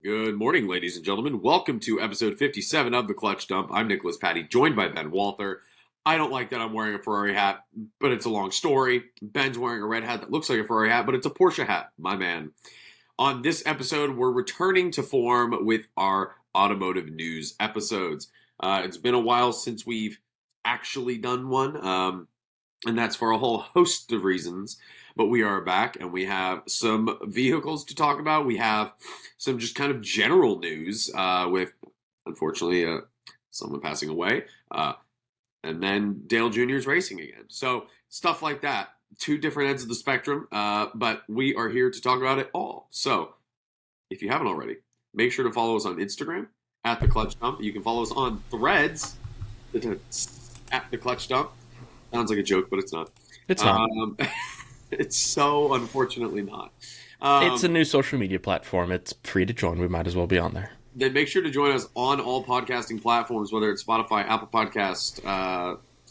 Good morning, ladies and gentlemen. Welcome to episode 57 of The Clutch Dump. I'm Nicholas Patty, joined by Ben Walther. I don't like that I'm wearing a Ferrari hat, but it's a long story. Ben's wearing a red hat that looks like a Ferrari hat, but it's a Porsche hat, my man. On this episode, we're returning to form with our automotive news episodes. It's been a while since we've actually done one, and that's for a whole host of reasons. But we are back, and we have some vehicles to talk about. We have some just kind of general news with, unfortunately, someone passing away, and then Dale Jr.'s racing again. So stuff like that. Two different ends of the spectrum, but we are here to talk about it all. So if you haven't already, make sure to follow us on Instagram at The Clutch Dump. You can follow us on Threads at The Clutch Dump. Sounds like a joke, but it's not. It's not. It's so unfortunately not. It's a new social media platform. It's free to join. We might as well be on there. Then make sure to join us on all podcasting platforms, whether it's Spotify, Apple Podcast,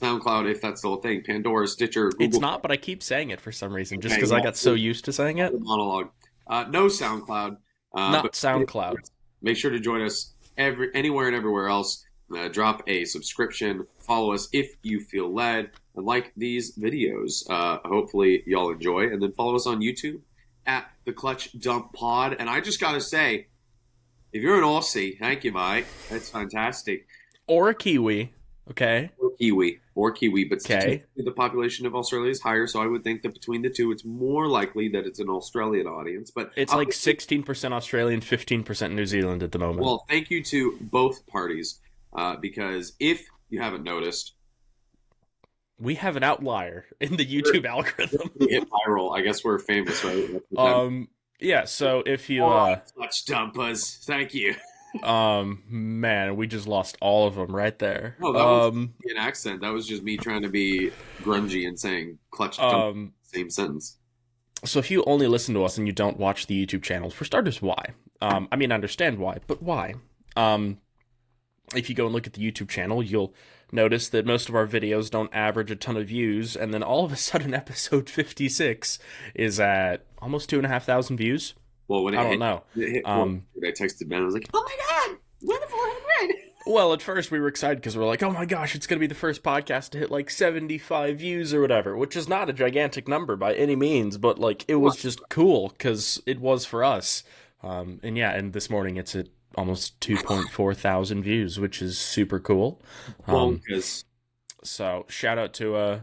SoundCloud, if that's still a thing, Pandora, Stitcher, Google. It's not, but I keep saying it for some reason, just because I got so used to saying it. Monologue. No SoundCloud. Not SoundCloud. Make sure to join us anywhere and everywhere else. Drop a subscription. Follow us if you feel led. And like these videos. Hopefully y'all enjoy. And then follow us on YouTube at The Clutch Dump Pod. And I just got to say, if you're an Aussie, thank you, mate. That's fantastic. Or a Kiwi, okay? Or Kiwi. But statistically, the population of Australia is higher, so I would think that between the two, it's more likely that it's an Australian audience. But it's like 16% Australian, 15% New Zealand at the moment. Well, thank you to both parties, because if you haven't noticed, we have an outlier in the YouTube algorithm. We hit viral. I guess we're famous, right? Yeah, so if you Clutch Dumpers, thank you. Man, we just lost all of them right there. No, that was an accent. That was just me trying to be grungy and saying clutch dump, same sentence. So if you only listen to us and you don't watch the YouTube channels, for starters, why? I mean, I understand why, but why? If you go and look at the YouTube channel, you'll notice that most of our videos don't average a ton of views, and then all of a sudden episode 56 is at almost 2,500 views. Well, when I don't know. I texted Ben, I was like, oh my god, we're the 400. Well, at first we were excited because we were like, oh my gosh, it's going to be the first podcast to hit like 75 views or whatever, which is not a gigantic number by any means, but like it was just cool because it was for us. And this morning it's at almost 2.4 thousand views, which is super cool. So shout out to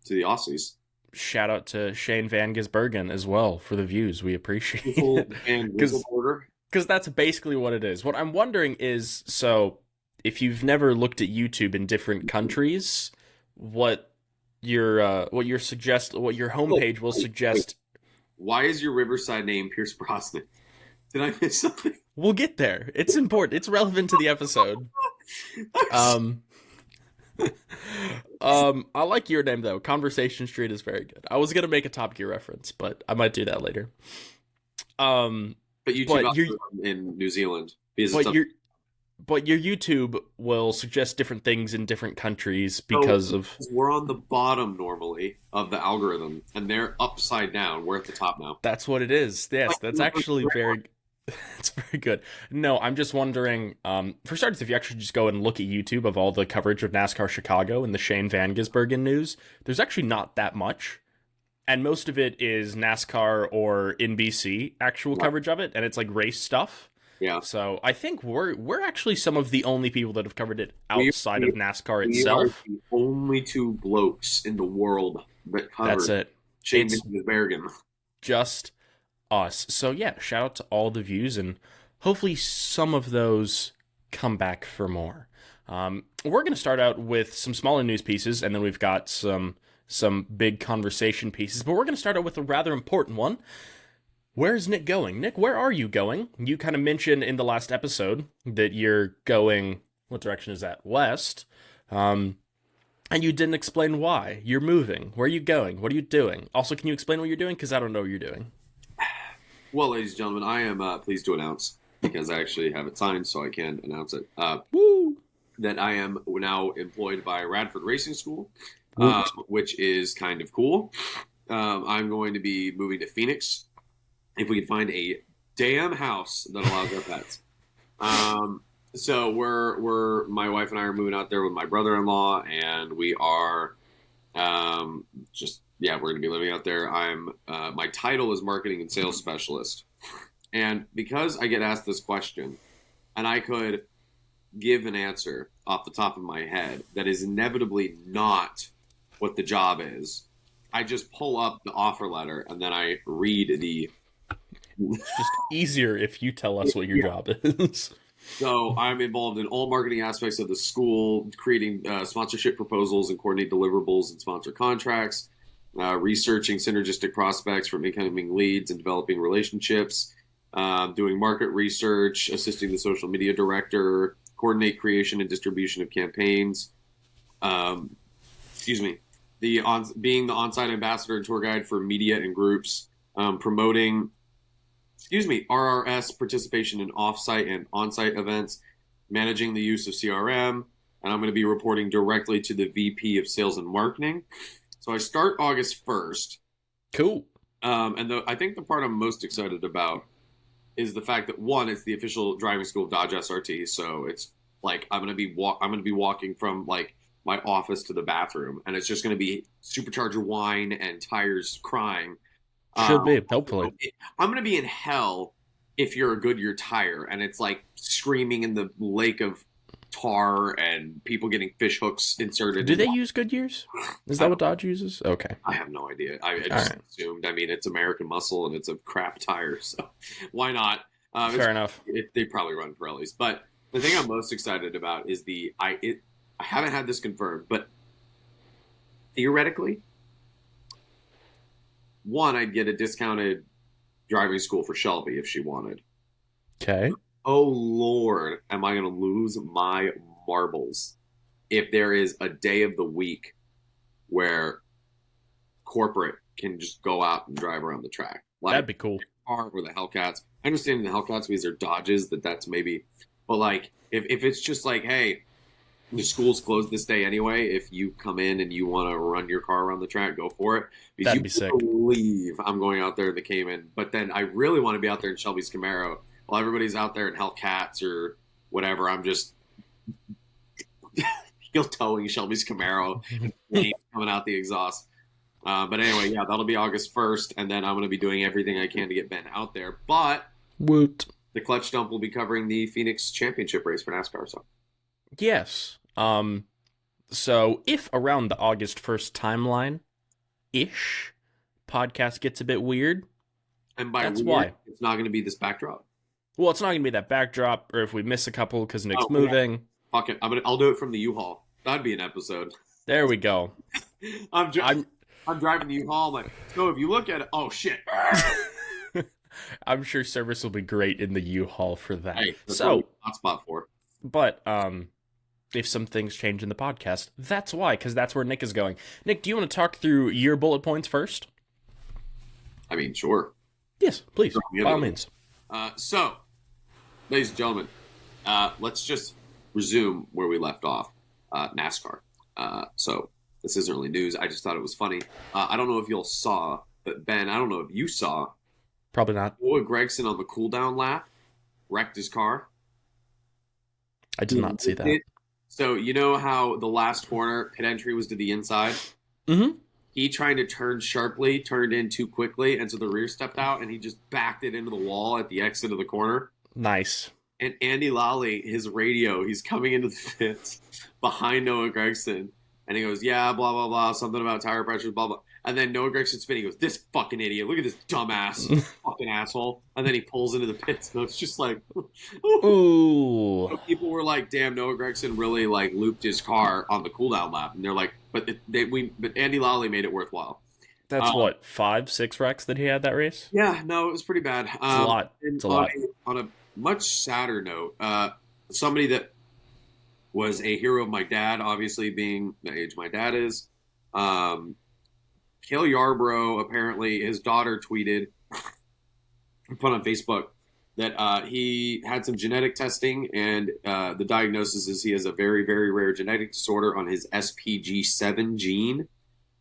the Aussies. Shout out to Shane Van Gisbergen as well for the views. We appreciate it. Because that's basically what it is. What I'm wondering is, so if you've never looked at YouTube in different countries, what your homepage will suggest. Why is your Riverside name Pierce Brosnan? Did I miss something? We'll get there. It's important. It's relevant to the episode. I like your name though. Conversation Street is very good. I was gonna make a Top Gear reference, but I might do that later. But YouTube in New Zealand. But your YouTube will suggest different things in different countries because we're on the bottom normally of the algorithm, and they're upside down. We're at the top now. That's what it is. Yes, that's actually very. It's very good. No, I'm just wondering, for starters, if you actually just go and look at YouTube of all the coverage of NASCAR Chicago and the Shane Van Gisbergen news, there's actually not that much. And most of it is NASCAR or NBC actual coverage of it, and it's like race stuff. Yeah. So I think we're actually some of the only people that have covered it outside of NASCAR itself. We are the only two blokes in the world that covered That's it. Shane Van Gisbergen. Just us. So yeah, shout out to all the views, and hopefully some of those come back for more. We're going to start out with some smaller news pieces, and then we've got some big conversation pieces, but we're going to start out with a rather important one. Where's Nick going? Nick, where are you going? You kind of mentioned in the last episode that you're going, what direction is that? West. And you didn't explain why. You're moving. Where are you going? What are you doing? Also, can you explain what you're doing? Because I don't know what you're doing. Well, ladies and gentlemen, I am pleased to announce, because I actually have it signed, so I can announce it, that I am now employed by Radford Racing School, which is kind of cool. I'm going to be moving to Phoenix. If we can find a damn house that allows our pets. So we're my wife and I are moving out there with my brother-in-law, and we are just yeah, we're gonna be living out there. I'm my title is marketing and sales specialist, and because I get asked this question, and I could give an answer off the top of my head that is inevitably not what the job is. I just pull up the offer letter and then I read the. It's just easier if you tell us what your job is. So I'm involved in all marketing aspects of the school, creating sponsorship proposals and coordinate deliverables and sponsor contracts, researching synergistic prospects from incoming leads and developing relationships, doing market research, assisting the social media director, coordinate creation and distribution of campaigns. Excuse me. Being the on-site ambassador and tour guide for media and groups, promoting RRS participation in off-site and on-site events, managing the use of CRM, and I'm going to be reporting directly to the VP of Sales and Marketing. So I start August 1st. Cool. I think the part I'm most excited about is the fact that, one, it's the official driving school of Dodge SRT, so it's like I'm going to be walking from like my office to the bathroom, and it's just going to be supercharger whine and tires crying. Should be, hopefully. I'm going to be in hell if you're a Goodyear tire, and it's like screaming in the lake of tar and people getting fish hooks inserted. Do they use Goodyears? Is that what Dodge uses? Okay. I have no idea. I just assumed. I mean, it's American muscle and it's a crap tire, so why not? Fair enough. They probably run Pirellis. But the thing I'm most excited about is I haven't had this confirmed, but theoretically, one, I'd get a discounted driving school for Shelby if she wanted. Okay. Oh, Lord, am I going to lose my marbles if there is a day of the week where corporate can just go out and drive around the track. Like, that'd be cool. Or the Hellcats. I understand the Hellcats because they're Dodges, that's maybe. But, like, if it's just like, hey, the school's closed this day anyway. If you come in and you want to run your car around the track, go for it. Because that'd be sick. Believe I'm going out there in the Cayman. But then I really want to be out there in Shelby's Camaro. While everybody's out there in Hellcats or whatever, I'm just heel towing Shelby's Camaro and coming out the exhaust. But anyway, yeah, that'll be August 1st, and then I'm going to be doing everything I can to get Ben out there. But Woot. The Clutch Dump will be covering the Phoenix Championship race for NASCAR. So yes. So if around the August 1st timeline-ish, podcast gets a bit weird, and by that's weird, why. It's not going to be this backdrop. Well, it's not going to be that backdrop, or if we miss a couple because Nick's moving. Yeah. Fuck it. I'll do it from the U-Haul. That'd be an episode. There we go. I'm driving the U-Haul. I'm like, so if you look at it, oh shit. I'm sure service will be great in the U-Haul for that. Hey, that's so hot spot for. But if some things change in the podcast, that's why, because that's where Nick is going. Nick, do you want to talk through your bullet points first? I mean, sure. Yes, please. By all means. So, ladies and gentlemen, let's just resume where we left off. NASCAR. So, this isn't really news. I just thought it was funny. I don't know if y'all saw, but Ben, I don't know if you saw. Probably not. Noah Gragson on the cooldown lap wrecked his car. I did not see that. So, you know how the last corner, pit entry was to the inside? Mm-hmm. He trying to turn sharply, turned in too quickly, and so the rear stepped out, and he just backed it into the wall at the exit of the corner. Nice. And Andy Lally, his radio, he's coming into the pits behind Noah Gragson, and he goes, yeah, blah, blah, blah, something about tire pressures, blah, blah. And then Noah Gragson spinning, he goes, this fucking idiot, look at this dumbass fucking asshole. And then he pulls into the pits, and it's just like, ooh. So people were like, damn, Noah Gragson really like looped his car on the cooldown lap. And they're like, but Andy Lally made it worthwhile. That's what, 5-6 wrecks that he had that race? Yeah, no, it was pretty bad. It's a lot. It's a lot. On a much sadder note, somebody that was a hero of my dad, obviously being the age my dad is, Cale Yarborough, apparently his daughter tweeted, put on Facebook, that he had some genetic testing, and the diagnosis is he has a very, very rare genetic disorder on his SPG7 gene.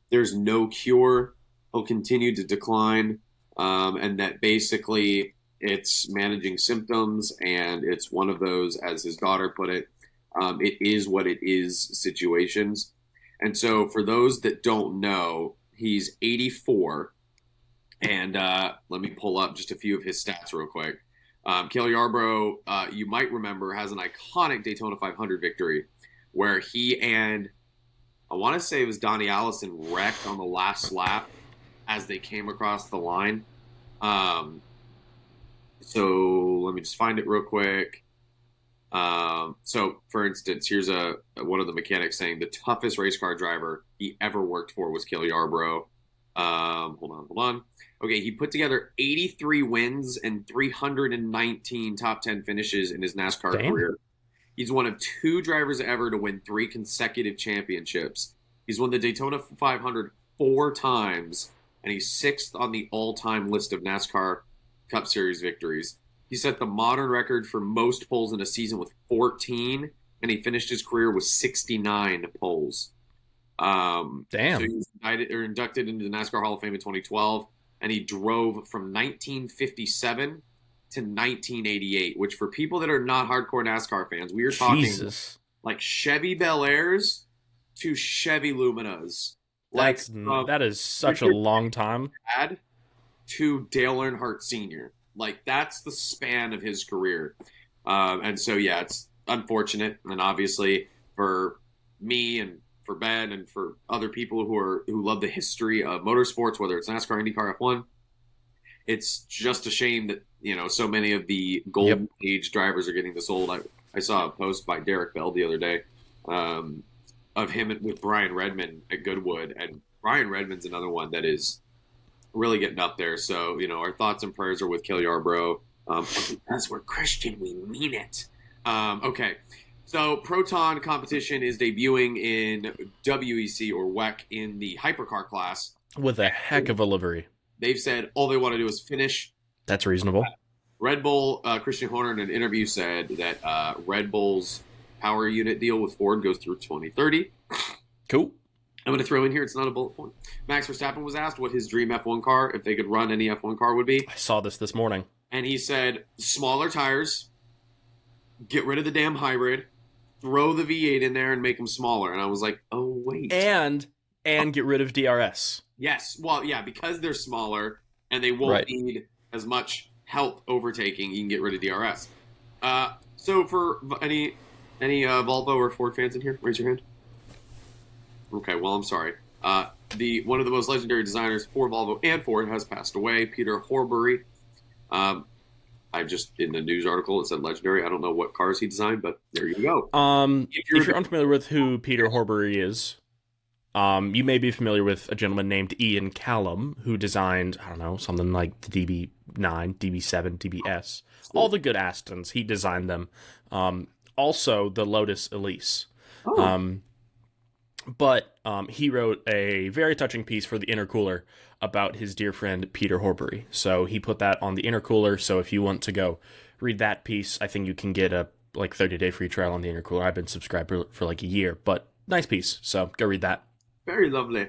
There's no cure. He'll continue to decline, and that basically It's managing symptoms, and it's one of those, as his daughter put it, it is what it is situations. And so, for those that don't know, he's 84. And let me pull up just a few of his stats real quick. Cale Yarborough, you might remember, has an iconic Daytona 500 victory where he and I want to say it was Donnie Allison wrecked on the last lap as they came across the line. So let me just find it real quick. So, for instance, here's one of the mechanics saying the toughest race car driver he ever worked for was Cale Yarborough. Hold on. Okay, he put together 83 wins and 319 top 10 finishes in his NASCAR career. He's one of 2 drivers ever to win 3 consecutive championships. He's won the Daytona 500 4 times, and he's 6th on the all-time list of NASCAR Cup Series victories. He set the modern record for most poles in a season with 14, and he finished his career with 69 poles. Damn. So he was inducted into the NASCAR Hall of Fame in 2012, and he drove from 1957 to 1988, which for people that are not hardcore NASCAR fans, we are talking like Chevy Bel Airs to Chevy Luminas. That is such a long time. Dad to Dale Earnhardt Sr. Like, that's the span of his career. And so, yeah, it's unfortunate. And obviously for me and for Ben and for other people who love the history of motorsports, whether it's NASCAR, IndyCar, F1, it's just a shame that, so many of the golden age drivers are getting this old. I saw a post by Derek Bell the other day of him with Brian Redmond at Goodwood. And Brian Redmond's another one that is really getting up there. So, our thoughts and prayers are with Cale Yarborough. Because we're Christian, we mean it. Okay. So Proton competition is debuting in WEC or WEC in the hypercar class. With a heck of a livery. They've said all they want to do is finish. That's reasonable. Red Bull, Christian Horner in an interview said that Red Bull's power unit deal with Ford goes through 2030. Cool. I'm going to throw in here, it's not a bullet point. Max Verstappen was asked what his dream F1 car, if they could run any F1 car, would be. I saw this morning. And he said, smaller tires, get rid of the damn hybrid, throw the V8 in there and make them smaller. And I was like, oh, wait. And get rid of DRS. Yes. Well, yeah, because they're smaller and they won't need as much help overtaking, you can get rid of DRS. So for any Volvo or Ford fans in here, raise your hand. Okay, well, I'm sorry. One of the most legendary designers for Volvo and Ford has passed away, Peter Horbury. I just, in the news article, it said legendary. I don't know what cars he designed, but there you go. If you're unfamiliar with who Peter Horbury is, you may be familiar with a gentleman named Ian Callum, who designed, I don't know, something like the DB9, DB7, DBS. All the good Astons, he designed them. Also, the Lotus Elise. But he wrote a very touching piece for the intercooler about his dear friend Peter Horbury. So he put that on the intercooler. So if you want to go read that piece, I think you can get a 30-day free trial on the intercooler. I've been subscribed for like a year, but nice piece. So go read that. Very lovely.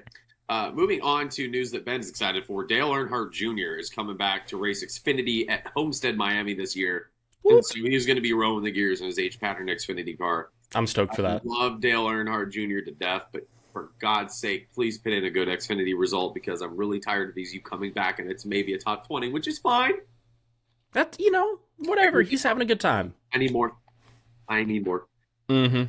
Moving on to news that Ben's excited for. Dale Earnhardt Jr. is coming back to race Xfinity at Homestead, Miami this year. And so he's going to be rolling the gears in his H-pattern Xfinity car. I'm stoked for that. I love Dale Earnhardt Jr. to death, but for God's sake, please put in a good Xfinity result because I'm really tired of you coming back and it's maybe a top 20, which is fine. That's, whatever. He's having a good time. I need more. Mm-hmm.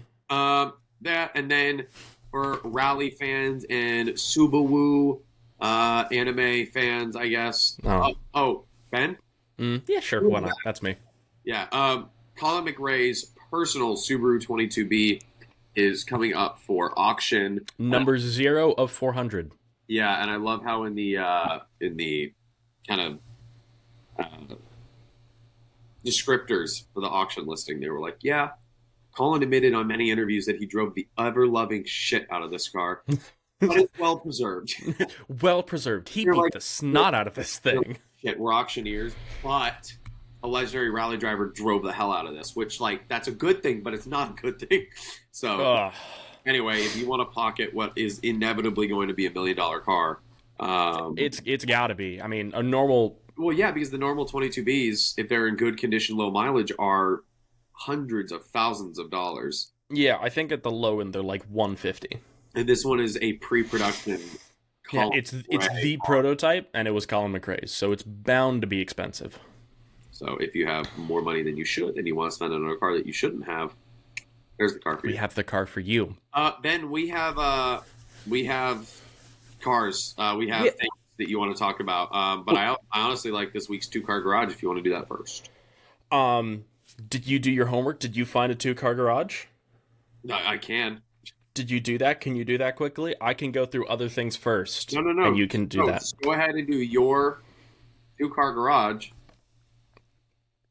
That, and then for rally fans and Subaru anime fans, I guess. Ben? Yeah, sure. Why not? That's me. Yeah. Colin McRae's personal Subaru 22B is coming up for auction. Number 0 of 400. Yeah, and I love how in the kind of descriptors for the auction listing, they were like, yeah, Colin admitted on many interviews that he drove the ever-loving shit out of this car. But it's well-preserved. Well-preserved. He beat the snot out of this thing. Shit, we're auctioneers, but a legendary rally driver drove the hell out of this, which, that's a good thing, but it's not a good thing. So, anyway, if you want to pocket what is inevitably going to be $1 million car, it's got to be. I mean, a normal Well, yeah, because the normal 22Bs, if they're in good condition, low mileage, are hundreds of thousands of dollars. Yeah, I think at the low end they're like 150. And this one is a pre-production Yeah, Colin it's McRae the car. prototype, and it was Colin McRae's, so it's bound to be expensive. So if you have more money than you should and you want to spend it on a car that you shouldn't have, there's the car for We you. have the car for you. Ben, we have cars. We have Yeah. things that you want to talk about. But I honestly like this week's two car garage. If you want to do that first, Did you do your homework? Did you find a two-car garage? I can. Did you do that? Can you do that quickly? I can go through other things first. No. And you can do that. Just go ahead and do your two car garage.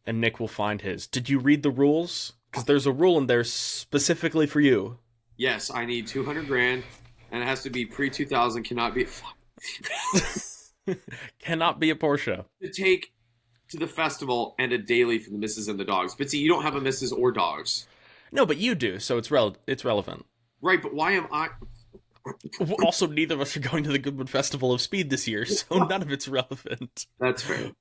And Nick will find his. Did you read the rules? Because there's a rule in there specifically for you. Yes, I need 200 grand, and it has to be pre 2000. Cannot be Cannot be a Porsche. to take to the festival and a daily for the missus and the dogs. But see, you don't have a missus or dogs, No, but you do, so it's relevant. right? But why am I? Also, neither of us are going to the Goodwood Festival of Speed this year, so none of it's relevant. That's fair.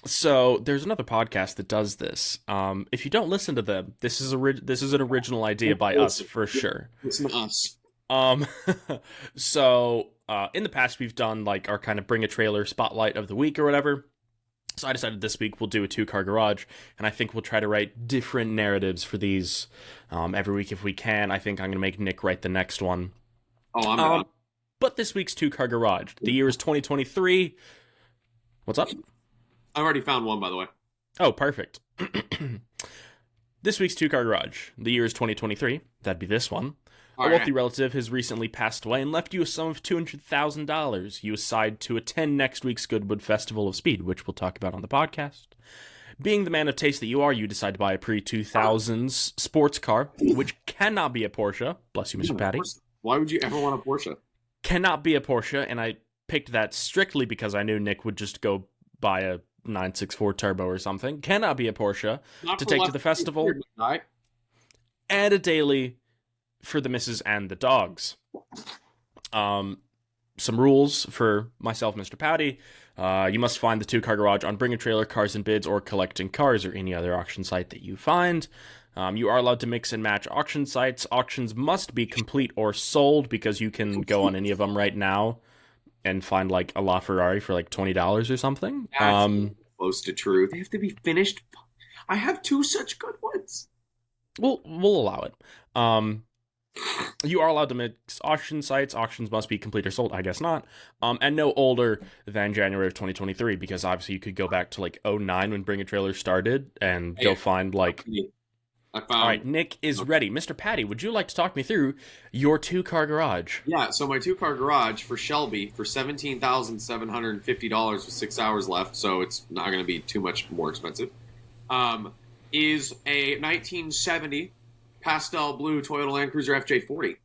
So there's another podcast that does this. If you don't listen to them, this is an original idea by us for sure. Listen to us. So in the past we've done like our kind of bring a trailer spotlight of the week or whatever. So I decided this week we'll do a two-car garage, and I think we'll try to write different narratives for these every week if we can. I think I'm going to make Nick write the next one. Oh, I'm done. But this week's two-car garage, the year is 2023. What's up? I already found one, by the way. Oh, perfect. This week's two-car garage, the year is 2023. That'd be this one. All A right. wealthy relative has recently passed away and left you a sum of $200,000 you aside to attend next week's Goodwood Festival of Speed, which we'll talk about on the podcast. Being the man of taste that you are, you decide to buy a pre-2000s sports car, which cannot be a Porsche. Bless you, Mr. Patty. Why would you ever want a Porsche? Cannot be a Porsche, and I picked that strictly because I knew Nick would just go buy a 964 Turbo or something. Cannot be a Porsche Not to for take less to the than festival, 200, guy. and a daily for the missus and the dogs. Some rules for myself, Mr. Patty. You must find the two-car garage on Bring a Trailer, Cars and Bids, or Collecting Cars, or any other auction site that you find. You are allowed to mix and match auction sites. Auctions must be complete or sold, because you can go on any of them right now and find like a LaFerrari for like $20 or something. That's close to true. They have to be finished. I have two such good ones. We'll allow it. You are allowed to mix auction sites. Auctions must be complete or sold. I guess not. And no older than January of 2023, because obviously you could go back to like '09 when Bring a Trailer started and go find like. I found. All right, Nick is ready. Mr. Patty, would you like to talk me through your two-car garage? Yeah, so my two-car garage for Shelby for $17,750 with 6 hours left, so it's not going to be too much more expensive, is a 1970 pastel blue Toyota Land Cruiser FJ40.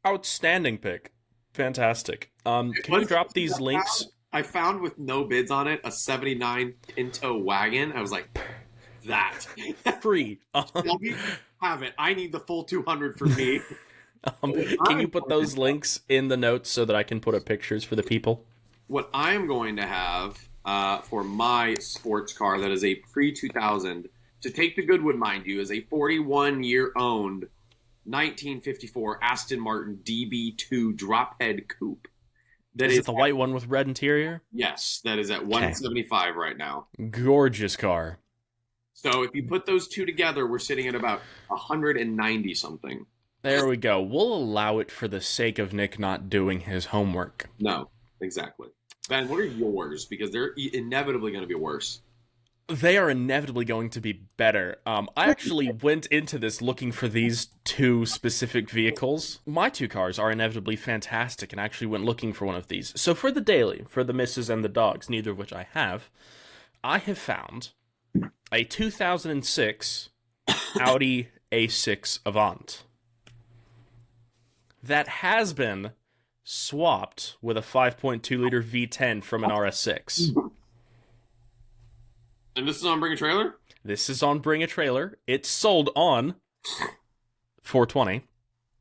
Outstanding pick. Fantastic. Can you drop these links? I found with no bids on it a 79 Pinto wagon. I was like, that. Free. Shelby, have it. I need the full 200 for me. Can you put those links in the notes so that I can put up pictures for the people? What I'm going to have for my sports car that is a pre-2000, to take the Goodwood, mind you, is a 41-year-owned 1954 Aston Martin DB2 drop-head coupe. That Is it the white one with red interior? Yes, that is at 175 right now. Gorgeous car. So if you put those two together, we're sitting at about 190 something. There we go. We'll allow it for the sake of Nick not doing his homework. No, exactly. Ben, what are yours? Because they're inevitably going to be worse. They are inevitably going to be better. I actually went into this looking for these two specific vehicles. My two cars are inevitably fantastic, and I actually went looking for one of these. So for the daily, for the missus and the dogs, neither of which I have found a 2006 Audi A6 Avant that has been swapped with a 5.2-liter V10 from an RS6. And this is on Bring a Trailer? This is on Bring a Trailer. It's sold on 420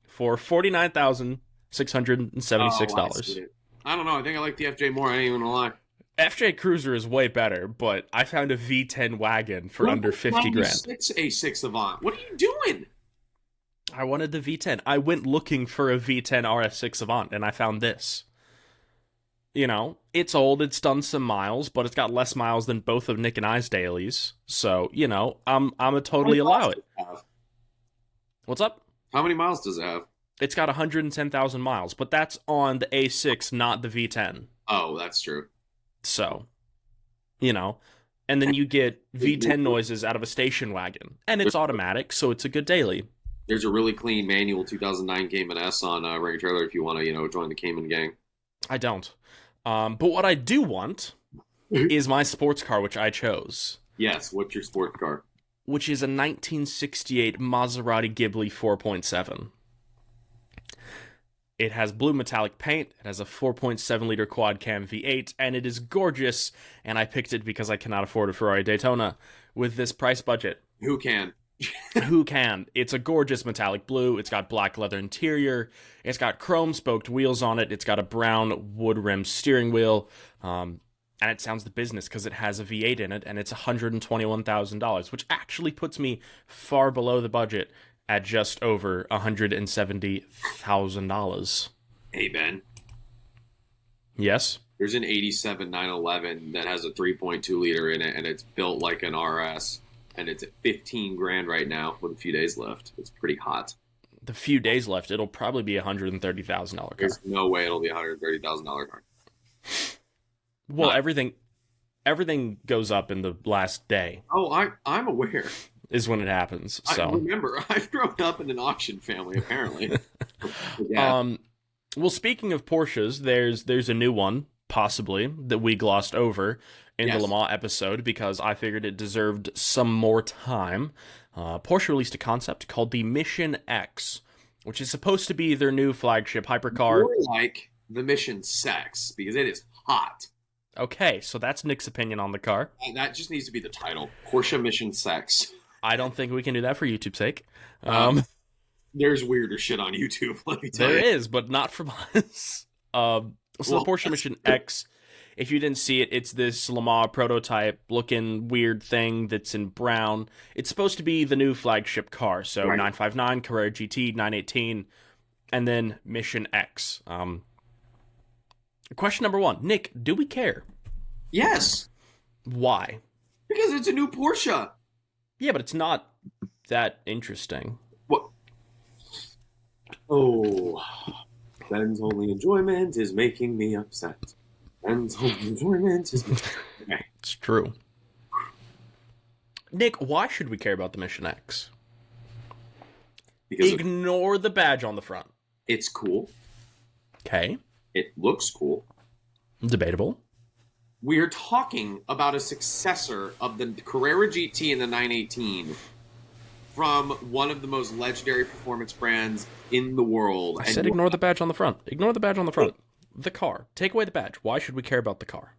for $49,676. I don't know. I think I like the FJ more. I ain't even gonna lie. FJ Cruiser is way better, but I found a V10 wagon for under 50 grand. A6 Avant. What are you doing? I wanted the V10. I went looking for a V10 RS6 Avant, and I found this. You know, it's old, it's done some miles, but it's got less miles than both of Nick and I's dailies. So, you know, I'm a totally allow it. What's up? How many miles does it have? It's got 110,000 miles, but that's on the A6, not the V10. Oh, that's true. So, you know, and then you get V10 noises out of a station wagon, and it's automatic, so it's a good daily. There's a really clean manual 2009 Cayman S on Ring Trailer if you want to, join the Cayman gang. I don't. But what I do want is my sports car, which I chose. Yes, what's your sports car? Which is a 1968 Maserati Ghibli 4.7. It has blue metallic paint, it has a 4.7-liter quad-cam V8, and it is gorgeous, and I picked it because I cannot afford a Ferrari Daytona with this price budget. Who can? Who can? It's a gorgeous metallic blue, it's got black leather interior, it's got chrome-spoked wheels on it, it's got a brown wood-rimmed steering wheel, and it sounds the business because it has a V8 in it, and it's $121,000, which actually puts me far below the budget at just over $170,000. Hey, Ben. Yes? There's an 87 911 that has a 3.2 liter in it, and it's built like an RS, and it's at 15 grand right now with a few days left. It's pretty hot. The few days left, it'll probably be a $130,000 car. There's no way it'll be a $130,000 car. Well, everything goes up in the last day. Oh, I'm aware. Is when it happens. So I remember, I've grown up in an auction family, apparently. Yeah. Well, speaking of Porsches, there's a new one, possibly, that we glossed over in the Le Mans episode because I figured it deserved some more time. Porsche released a concept called the Mission X, which is supposed to be their new flagship hypercar. More like the Mission Sex, because it is hot. Okay, so that's Nick's opinion on the car. That just needs to be the title. Porsche Mission Sex. I don't think we can do that for YouTube's sake. There's weirder shit on YouTube, let me tell you. There is, but not from us. The Porsche Mission X, if you didn't see it, it's this Le Mans prototype looking weird thing that's in brown. It's supposed to be the new flagship car. So 959, Carrera GT, 918, and then Mission X. Question number one. Nick, do we care? Yes. Why? Because it's a new Porsche. Yeah, but it's not that interesting. What? Oh, Ben's only enjoyment is making me upset. Ben's only enjoyment is okay. It's true. Nick, why should we care about the Mission X? Because ignore the badge on the front. It's cool. Okay. It looks cool. Debatable. We are talking about a successor of the Carrera GT and the 918 from one of the most legendary performance brands in the world. I said ignore the badge on the front. Ignore the badge on the front. The car. Take away the badge. Why should we care about the car?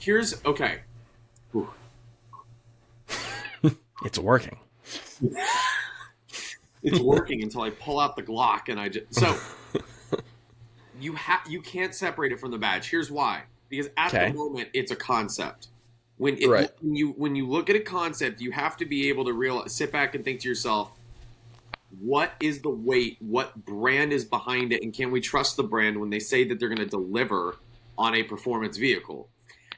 Okay. It's working. It's working until I pull out the Glock and I just... So, you can't separate it from the badge. Here's why. Because at the moment, it's a concept. When you look at a concept, you have to be able to sit back and think to yourself, what is the weight? What brand is behind it? And can we trust the brand when they say that they're going to deliver on a performance vehicle?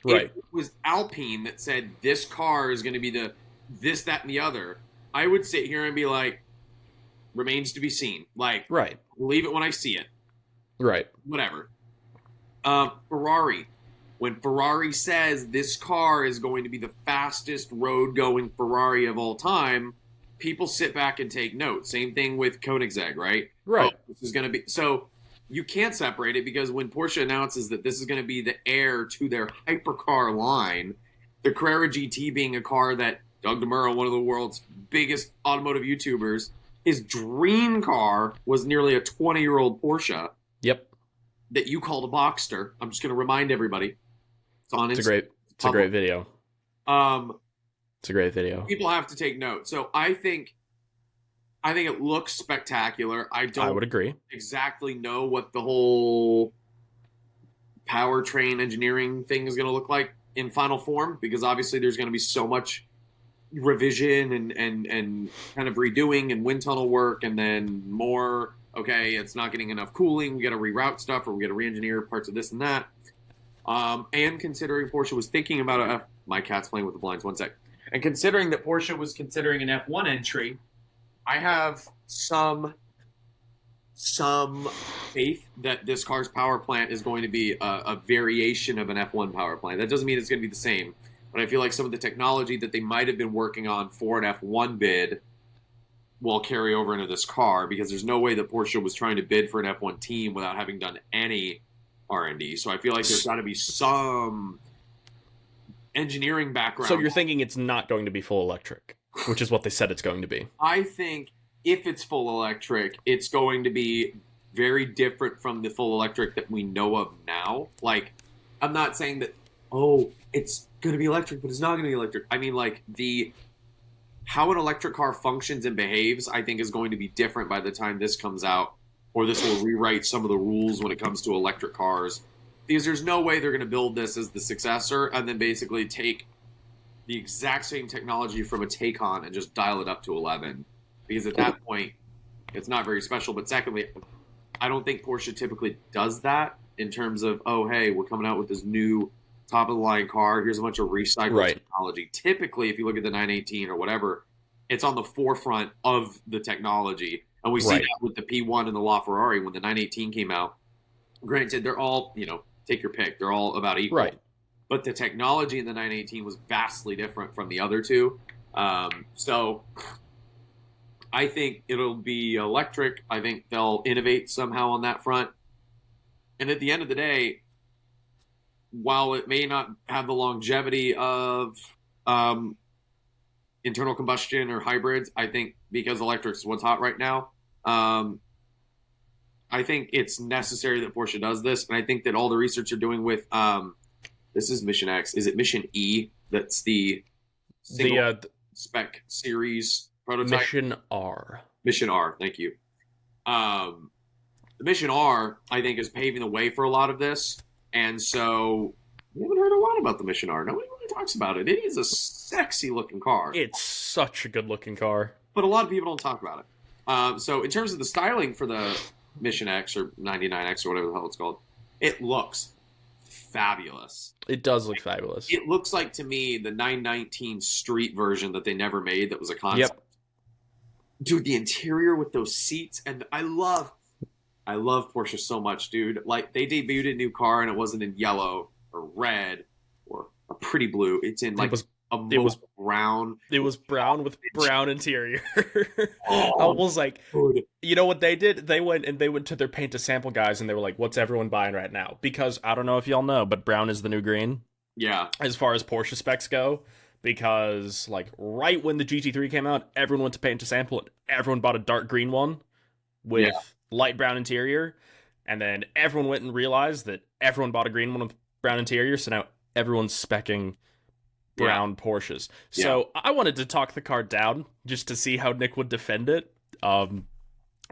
Right. If it was Alpine that said this car is going to be the this, that, and the other, I would sit here and be like, remains to be seen. Like, believe it when I see it. Right. Whatever. Ferrari. When Ferrari says this car is going to be the fastest road-going Ferrari of all time, people sit back and take note. Same thing with Koenigsegg, right? Right. This is going to be so. You can't separate it because when Porsche announces that this is going to be the heir to their hypercar line, the Carrera GT being a car that Doug DeMuro, one of the world's biggest automotive YouTubers, his dream car was nearly a 20-year-old Porsche. Yep. That you called a Boxster. I'm just going to remind everybody. It's a great video. It's a great video. People have to take note. So I think it looks spectacular. I would agree. Exactly know what the whole powertrain engineering thing is going to look like in final form, because obviously there's going to be so much revision and kind of redoing and wind tunnel work, and then more, okay, it's not getting enough cooling, we got to reroute stuff, or we got to re-engineer parts of this and that. And considering Porsche was thinking about my cat's playing with the blinds, one sec. And considering that Porsche was considering an F1 entry, I have some faith that this car's power plant is going to be a variation of an F1 power plant. That doesn't mean it's going to be the same, but I feel like some of the technology that they might have been working on for an F1 bid will carry over into this car, because there's no way that Porsche was trying to bid for an F1 team without having done any R&D. So I feel like there's got to be some engineering background. So you're thinking it's not going to be full electric, which is what they said it's going to be. I think if it's full electric, it's going to be very different from the full electric that we know of now. Like, I'm not saying that, oh, it's going to be electric, but it's not going to be electric. I mean, like, how an electric car functions and behaves, I think, is going to be different by the time this comes out, or this will rewrite some of the rules when it comes to electric cars. Because there's no way they're going to build this as the successor and then basically take the exact same technology from a Taycan and just dial it up to 11. Because at that point, it's not very special. But secondly, I don't think Porsche typically does that in terms of, oh, hey, we're coming out with this new top-of-the-line car. Here's a bunch of recycled technology. Typically, if you look at the 918 or whatever, it's on the forefront of the technology. And we see that with the P1 and the LaFerrari when the 918 came out. Granted, they're all, take your pick. They're all about equal. Right. But the technology in the 918 was vastly different from the other two. So I think it'll be electric. I think they'll innovate somehow on that front. And at the end of the day, while it may not have the longevity of internal combustion or hybrids, I think because electric's what's hot right now, I think it's necessary that Porsche does this. And I think that all the research they're doing with this is Mission X. Is it Mission E? That's the spec series prototype. Mission R. Mission R. Thank you. The Mission R, I think, is paving the way for a lot of this. And so we haven't heard a lot about the Mission R. Nobody really talks about it. It is a sexy-looking car. It's such a good-looking car. But a lot of people don't talk about it. So in terms of the styling for the Mission X or 99X or whatever the hell it's called, it looks fabulous. It does look fabulous. It looks like, to me, the 919 street version that they never made that was a concept. Yep. Dude, the interior with those seats, and I love Porsche so much, dude. Like, they debuted a new car and it wasn't in yellow or red or a pretty blue. It's in like it was brown. It was brown with brown interior. Oh, I was like, dude. You know what they did? They went to their paint to sample guys and they were like, what's everyone buying right now? Because I don't know if y'all know, but brown is the new green. Yeah. As far as Porsche specs go. Because like right when the GT3 came out, everyone went to paint to sample it. Everyone bought a dark green one with light brown interior. And then everyone went and realized that everyone bought a green one with brown interior. So now everyone's speccing brown Porsches. So I wanted to talk the car down just to see how Nick would defend it.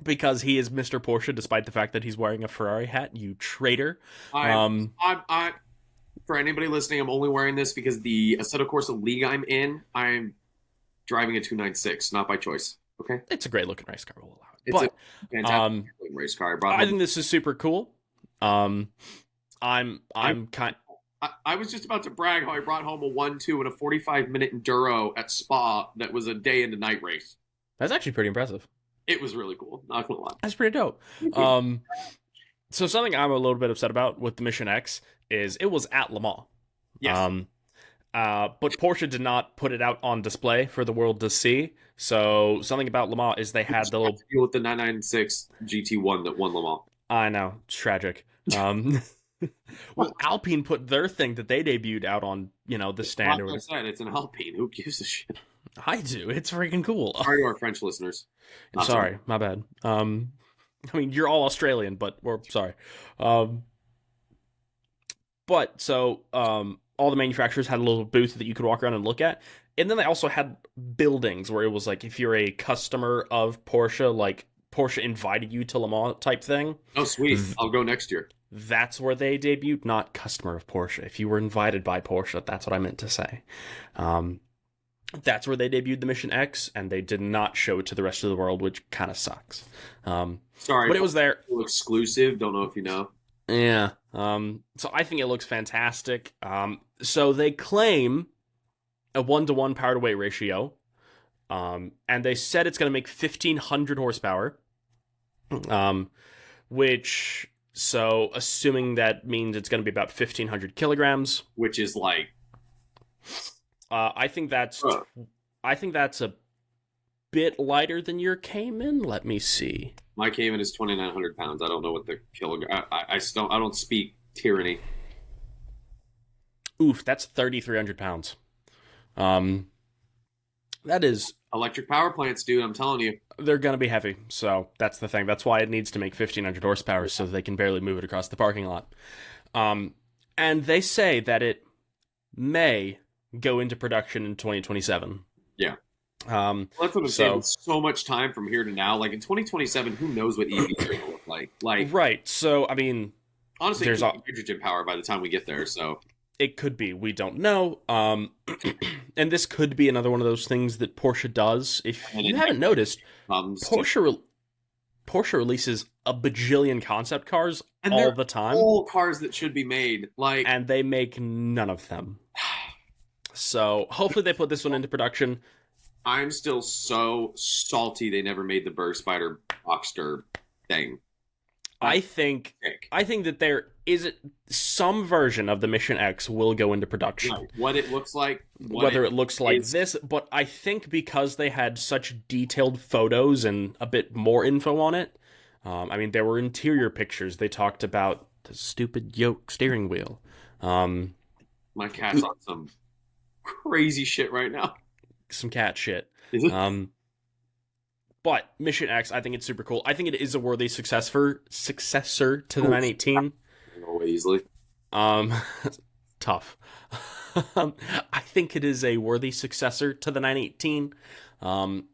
Because he is Mr. Porsche, despite the fact that he's wearing a Ferrari hat, you traitor. I for anybody listening, I'm only wearing this because the Assetto Corsa League I'm in, I'm driving a 296, not by choice. Okay? It's a great looking race car, we'll allow it. It's but, a fantastic race car. I think this is super cool. I'm kind. I was just about to brag how I brought home a 1-2 in a 45-minute enduro at Spa that was a day into night race. That's actually pretty impressive. It was really cool. Not gonna lie. That's pretty dope. So something I'm a little bit upset about with the Mission X is it was at Le Mans. Yes. But Porsche did not put it out on display for the world to see. So something about Le Mans is they had the little deal with the 996 GT1 that won Le Mans. I know, it's tragic. Well, Alpine put their thing that they debuted out on, the stand. Like I said, it's an Alpine. Who gives a shit? I do. It's freaking cool. Sorry to our French listeners. Sorry, my bad. I mean, you're all Australian, but we're sorry. All the manufacturers had a little booth that you could walk around and look at. And then they also had buildings where it was like, if you're a customer of Porsche, like Porsche invited you to Le Mans type thing. Oh, sweet. I'll go next year. That's where they debuted, not customer of Porsche. If you were invited by Porsche, that's what I meant to say. That's where they debuted the Mission X, and they did not show it to the rest of the world, which kind of sucks. Sorry, but it was there. Exclusive. Don't know if you know. Yeah. So I think it looks fantastic. So they claim a 1-to-1 power to weight ratio. And they said it's going to make 1,500 horsepower. Which, so assuming that means it's going to be about 1,500 kilograms. Which is like... I think that's a bit lighter than your Cayman. Let me see. My Cayman is 2,900 pounds. I don't know what the kilogram... I don't speak tyranny. Oof, that's 3,300 pounds. That is... Electric power plants, dude, I'm telling you. They're going to be heavy, so that's the thing. That's why it needs to make 1,500 horsepower, so they can barely move it across the parking lot. And they say that it may go into production in 2027. Yeah. Well, that's what I'm saying. So much time from here to now. Like, in 2027, who knows what EVs are going to look like? Right, so, I mean... Honestly, there's hydrogen power by the time we get there, so... It could be. We don't know. And this could be another one of those things that Porsche does. If you haven't noticed, Porsche releases a bajillion concept cars all the time. All cars that should be made. And they make none of them. So hopefully they put this one into production. I'm still so salty they never made the Burr Spider Boxster thing. I think that there is some version of the Mission X will go into production. Right. What it looks like, whether it looks like this, but I think because they had such detailed photos and a bit more info on it. I mean, there were interior pictures. They talked about the stupid yoke steering wheel. My cat's on some crazy shit right now. Some cat shit. Is it? But Mission X, I think it's super cool. I think it is a worthy successor to the 918. Easily. Tough. I think it is a worthy successor to the 918.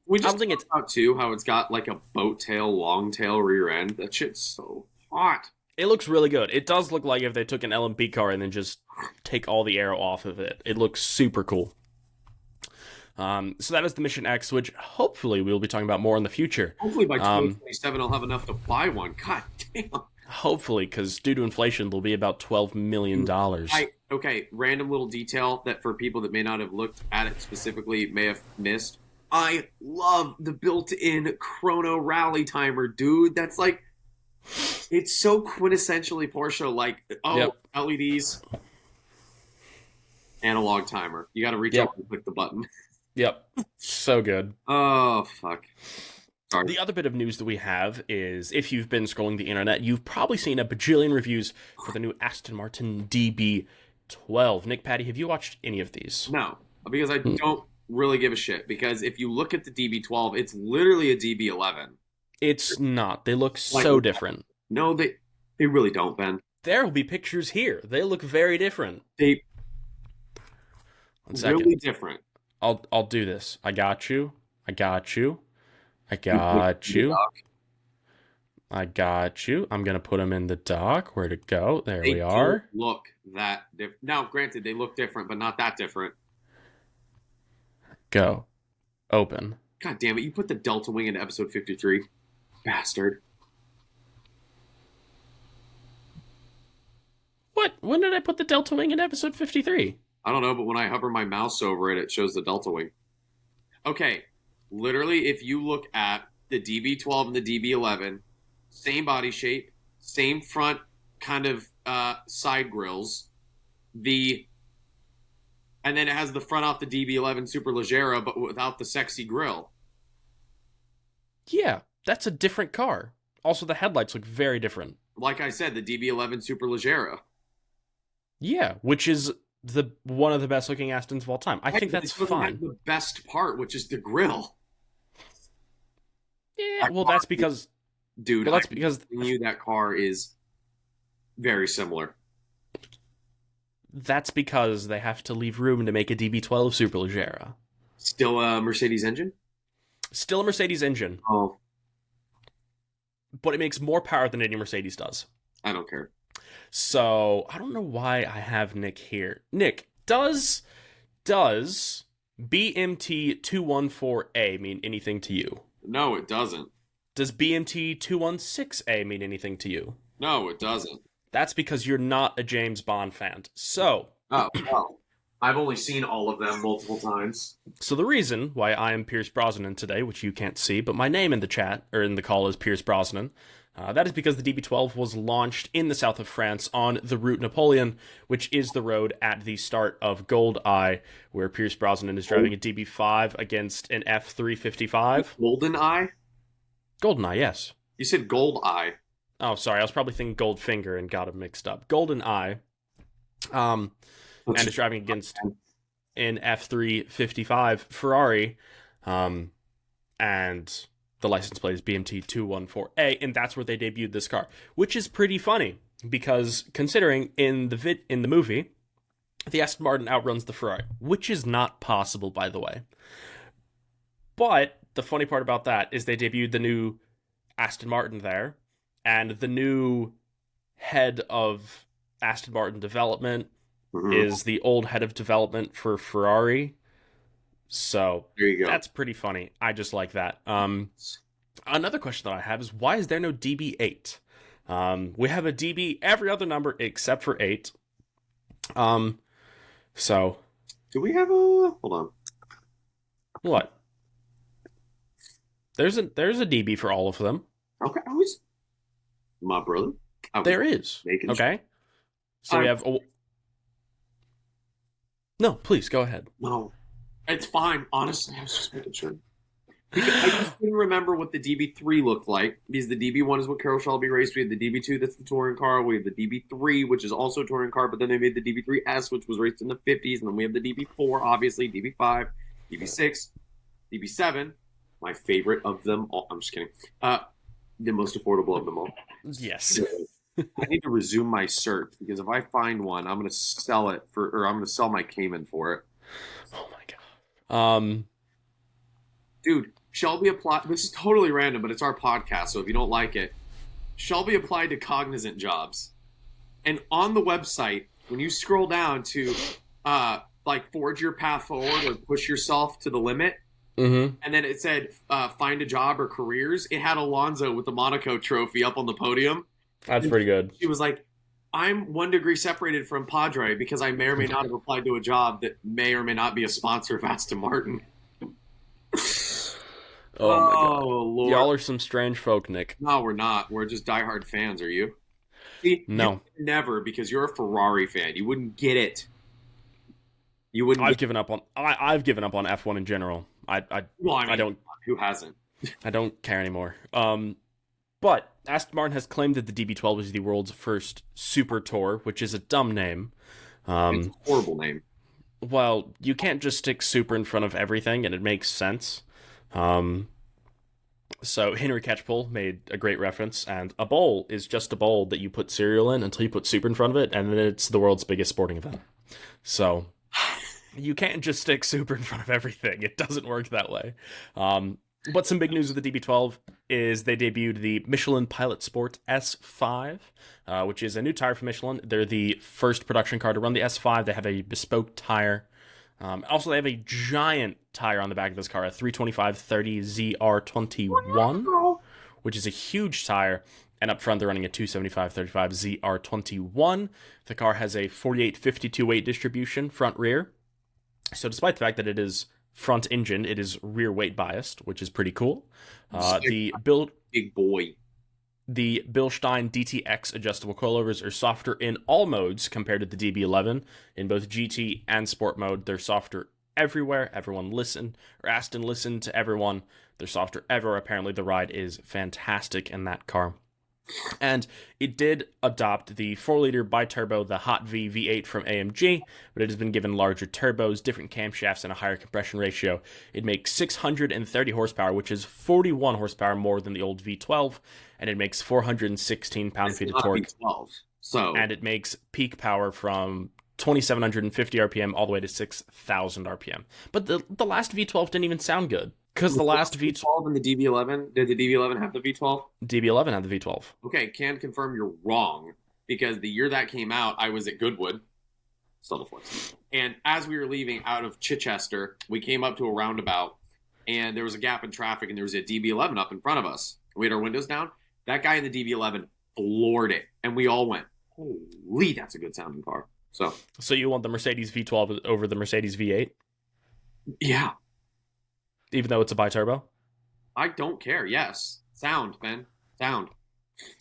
We just talked about too how it's got like a boat tail, long tail rear end. That shit's so hot. It looks really good. It does look like if they took an LMP car and then just take all the aero off of it. It looks super cool. So that is the Mission X, which hopefully we'll be talking about more in the future. Hopefully by 2027 I'll have enough to buy one. God damn. Hopefully, because due to inflation, they'll be about $12 million. Okay, random little detail that for people that may not have looked at it specifically may have missed. I love the built-in chrono rally timer, dude. That's like, it's so quintessentially Porsche. Like, LEDs, analog timer. You got to reach up and click the button. Yep. So good. Oh, fuck. Sorry. The other bit of news that we have is, if you've been scrolling the internet, you've probably seen a bajillion reviews for the new Aston Martin DB12. Nick, Patty, have you watched any of these? No, because I don't really give a shit. Because if you look at the DB12, it's literally a DB11. It's not. They look so different. No, they really don't, Ben. There will be pictures here. They look very different. They really different. I'll do this. I got you. I got you. I got you. I got you. I'm gonna put them in the dock. Where'd it go? There we are. Look that different. Now, granted, they look different, but not that different. Go. Open. God damn it! You put the Delta Wing into episode 53, bastard. What? When did I put the Delta Wing in episode 53? I don't know, but when I hover my mouse over it, it shows the Delta Wing. Okay, literally, if you look at the DB12 and the DB11, same body shape, same front kind of side grills, and then it has the front off the DB11 Superleggera, but without the sexy grill. Yeah, that's a different car. Also, the headlights look very different. Like I said, the DB11 Superleggera. Yeah, which is one of the best looking Astons of all time. I think that's fine. The best part, which is the grill. Yeah, well, that's because, dude. That's because that car is very similar. That's because they have to leave room to make a DB12 Superleggera. Still a Mercedes engine. Still a Mercedes engine. Oh, but it makes more power than any Mercedes does. I don't care. So I don't know why I have Nick here. Nick, does BMT214A mean anything to you? No, it doesn't. Does BMT216A mean anything to you? No, it doesn't. That's because you're not a James Bond fan. So Oh, well. I've only seen all of them multiple times. So the reason why I am Pierce Brosnan today, which you can't see, but my name in the chat, or in the call, is Pierce Brosnan, that is because the DB12 was launched in the south of France on the Route Napoleon, which is the road at the start of Gold Eye, where Pierce Brosnan is driving a DB5 against an F355. Golden Eye? Golden Eye, yes. You said Gold Eye. Oh, sorry, I was probably thinking Goldfinger and got them mixed up. Golden Eye, and is driving against an F355 Ferrari, and the license plate is BMT214A, and that's where they debuted this car, which is pretty funny because considering in the movie, the Aston Martin outruns the Ferrari, which is not possible, by the way. But the funny part about that is they debuted the new Aston Martin there, and the new head of Aston Martin development is the old head of development for Ferrari. So there you go. That's pretty funny. I just like that. Another question that I have is, why is there no DB8? We have a DB every other number except for 8. So do we have a hold on? What? There's a DB for all of them. Okay, I was my brother. There is. Okay. So we have No, please go ahead. No, it's fine. Honestly, I was just making sure. Because I just didn't remember what the DB3 looked like, because the DB1 is what Carroll Shelby raced. We have the DB2, that's the touring car. We have the DB3, which is also a touring car, but then they made the DB3S, which was raced in the 50s. And then we have the DB4, obviously, DB5, DB6, DB7. My favorite of them all. I'm just kidding. The most affordable of them all. Yes. I need to resume my cert, because if I find one, I'm going to sell it for, or I'm going to sell my Cayman for it. Oh my god. Dude, Shelby applied. This is totally random, but it's our podcast, so if you don't like it, Shelby applied to Cognizant jobs, and on the website, when you scroll down to like forge your path forward or push yourself to the limit, and then it said find a job or careers, it had Alonso with the Monaco trophy up on the podium. That's pretty good. She was like, I'm 1 degree separated from Padre because I may or may not have applied to a job that may or may not be a sponsor of Aston Martin. Oh my god. Lord. Y'all are some strange folk, Nick. No, we're not. We're just diehard fans. Are you? See, no. Never, because you're a Ferrari fan. You wouldn't get it. You wouldn't. I've given up on F1 in general. I don't. Who hasn't? I don't care anymore. But Aston Martin has claimed that the DB12 is the world's first Super Tour, which is a dumb name. It's a horrible name. Well, you can't just stick super in front of everything, and it makes sense. So Henry Catchpole made a great reference, and a bowl is just a bowl that you put cereal in until you put super in front of it, and then it's the world's biggest sporting event. So you can't just stick super in front of everything. It doesn't work that way. But some big news with the DB12 is they debuted the Michelin Pilot Sport S5, which is a new tire for Michelin. They're the first production car to run the S5. They have a bespoke tire. Also, they have a giant tire on the back of this car, a 325/30 ZR21, which is a huge tire. And up front, they're running a 275/35 ZR21. The car has a 48/52 weight distribution front-rear. So despite the fact that it is front engine, it is rear weight biased, which is pretty cool. Big boy. The Bilstein DTX adjustable coilovers are softer in all modes compared to the DB11. In both GT and Sport mode, they're softer everywhere. Aston listened to everyone. They're softer everywhere. Apparently, the ride is fantastic in that car. And it did adopt the 4-liter bi-turbo, the Hot V V8 from AMG, but it has been given larger turbos, different camshafts, and a higher compression ratio. It makes 630 horsepower, which is 41 horsepower more than the old V12, and it makes 416 pound-feet of torque. V12, and it makes peak power from 2,750 RPM all the way to 6,000 RPM. But the last V12 didn't even sound good. Because the last V12 and the DB11, did the DB11 have the V12? DB11 had the V12. Okay, can confirm you're wrong. because the year that came out, I was at Goodwood, still the flex. And as we were leaving out of Chichester, we came up to a roundabout, and there was a gap in traffic, and there was a DB11 up in front of us. We had our windows down. That guy in the DB11 floored it, and we all went, "Holy, that's a good sounding car." So you want the Mercedes V12 over the Mercedes V8, Yeah, even though it's a bi-turbo? I don't care. Yes, sound, Ben, sound.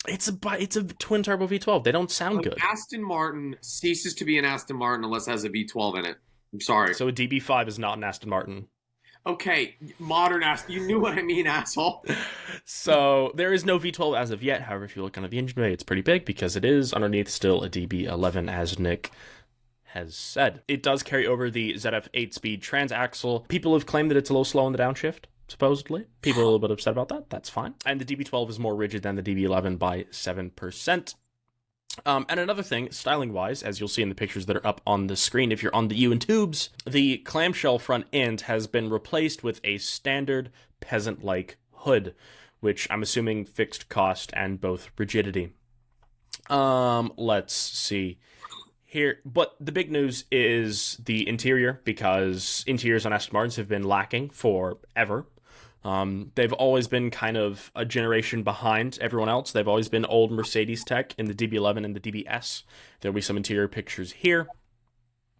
It's a twin turbo V12. They don't sound good. Aston Martin ceases to be an Aston Martin unless it has a V12 in it. I'm sorry. So a DB5 is not an Aston Martin. Okay, modern Aston. You knew what I mean, asshole. So there is no V12 as of yet. However, if you look under the engine bay, it's pretty big because it is underneath still a DB11, as Nick has said. It does carry over the ZF 8-speed transaxle. People have claimed that it's a little slow in the downshift, supposedly. People are a little bit upset about that. That's fine. And the DB12 is more rigid than the DB11 by 7%. And another thing, styling-wise, as you'll see in the pictures that are up on the screen, if you're on the U and tubes, the clamshell front end has been replaced with a standard peasant-like hood, which I'm assuming fixed cost and both rigidity. Let's see here. But the big news is the interior, because interiors on Aston Martins have been lacking forever. They've always been kind of a generation behind everyone else. They've always been old Mercedes tech in the DB11 and the DBS. There'll be some interior pictures here.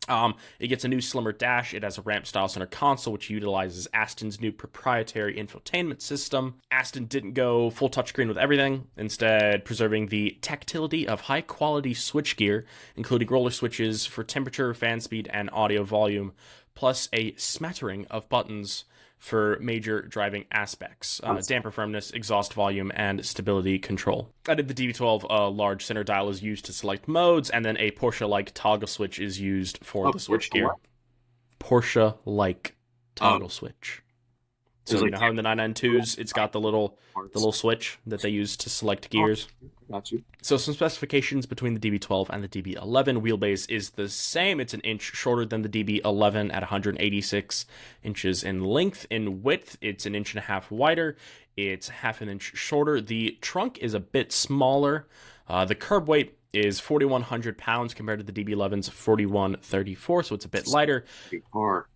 It gets a new slimmer dash. It has a ramp-style center console, which utilizes Aston's new proprietary infotainment system. Aston didn't go full touchscreen with everything, instead preserving the tactility of high-quality switchgear, including roller switches for temperature, fan speed, and audio volume, plus a smattering of buttons for major driving aspects, damper firmness, exhaust volume, and stability control. Out of the DB12, a large center dial is used to select modes, and then a Porsche-like toggle switch is used for the switchgear. Porsche-like toggle switch. So you know how in the 992s it's got the little switch that they use to select gears. Got you. So some specifications between the DB12 and the DB11. Wheelbase is the same. It's an inch shorter than the DB11 at 186 inches in length. In width, it's an inch and a half wider. It's half an inch shorter. The trunk is a bit smaller. The curb weight is 4,100 pounds compared to the DB11's 4,134, so it's a bit lighter. Big car.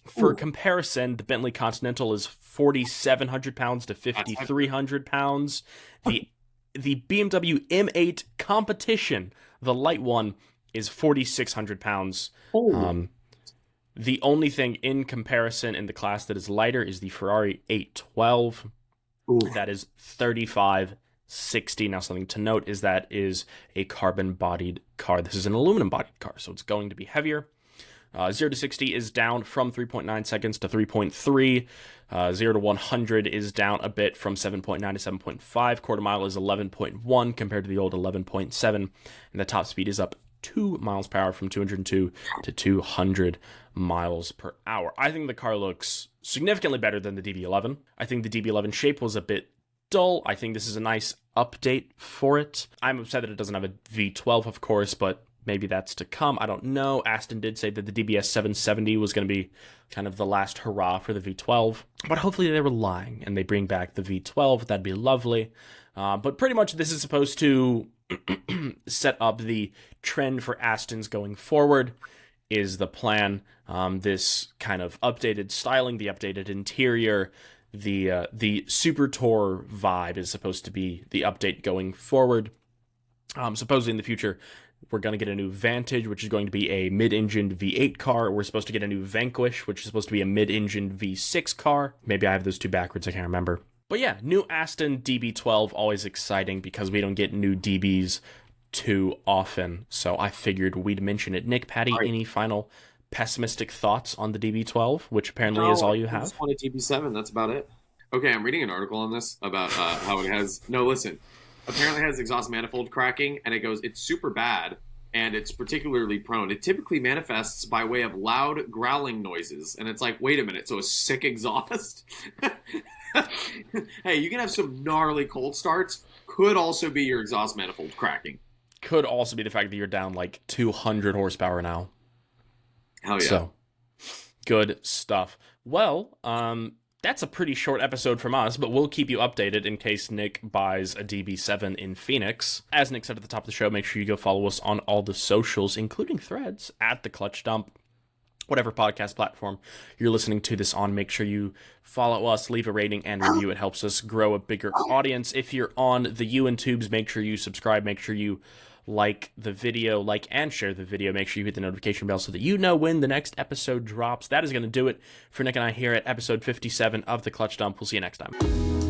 For comparison, the Bentley Continental is 4,700 pounds to 5,300 pounds. The BMW M8 Competition, the light one, is 4,600 pounds. The only thing in comparison in the class that is lighter is the Ferrari 812. That is 3,560. Now, something to note is that is a carbon-bodied car. This is an aluminum-bodied car, so it's going to be heavier. 0 to 60 is down from 3.9 seconds to 3.3. 0 to 100 is down a bit from 7.9 to 7.5. Quarter mile is 11.1 compared to the old 11.7. And the top speed is up 2 miles per hour from 202 to 200 miles per hour. I think the car looks significantly better than the DB11. I think the DB11 shape was a bit dull. I think this is a nice update for it. I'm upset that it doesn't have a V12, of course, but maybe that's to come. I don't know. Aston did say that the DBS 770 was going to be kind of the last hurrah for the V12. But hopefully they were lying and they bring back the V12. That'd be lovely. But pretty much this is supposed to set up the trend for Astons going forward is the plan. This kind of updated styling, the updated interior, the Super Tour vibe is supposed to be the update going forward. Supposedly in the future, we're going to get a new Vantage, which is going to be a mid-engined V8 car. We're supposed to get a new Vanquish, which is supposed to be a mid-engined V6 car. Maybe I have those two backwards, I can't remember. But yeah, new Aston DB12, always exciting because we don't get new DBs too often. So I figured we'd mention it. Nick, Patty, any final pessimistic thoughts on the DB12, which apparently is all you have? I just want a DB7, that's about it. Okay, I'm reading an article on this about how it has... No, listen. Apparently it has exhaust manifold cracking, and it goes, it's super bad, and it's particularly prone. It typically manifests by way of loud growling noises, and it's like, wait a minute, so a sick exhaust? Hey, you can have some gnarly cold starts. Could also be your exhaust manifold cracking. Could also be the fact that you're down like 200 horsepower now. Hell yeah. So, good stuff. Well, that's a pretty short episode from us, but we'll keep you updated in case Nick buys a DB7 in Phoenix. As Nick said at the top of the show, make sure you go follow us on all the socials, including Threads, at The Clutch Dump. Whatever podcast platform you're listening to this on, make sure you follow us, leave a rating and review. It helps us grow a bigger audience. If you're on the YouTubes, make sure you subscribe, make sure you like the video, like and share the video. Make sure you hit the notification bell so that you know when the next episode drops. That is going to do it for Nick and I here at episode 57 of The Clutch Dump. We'll see you next time.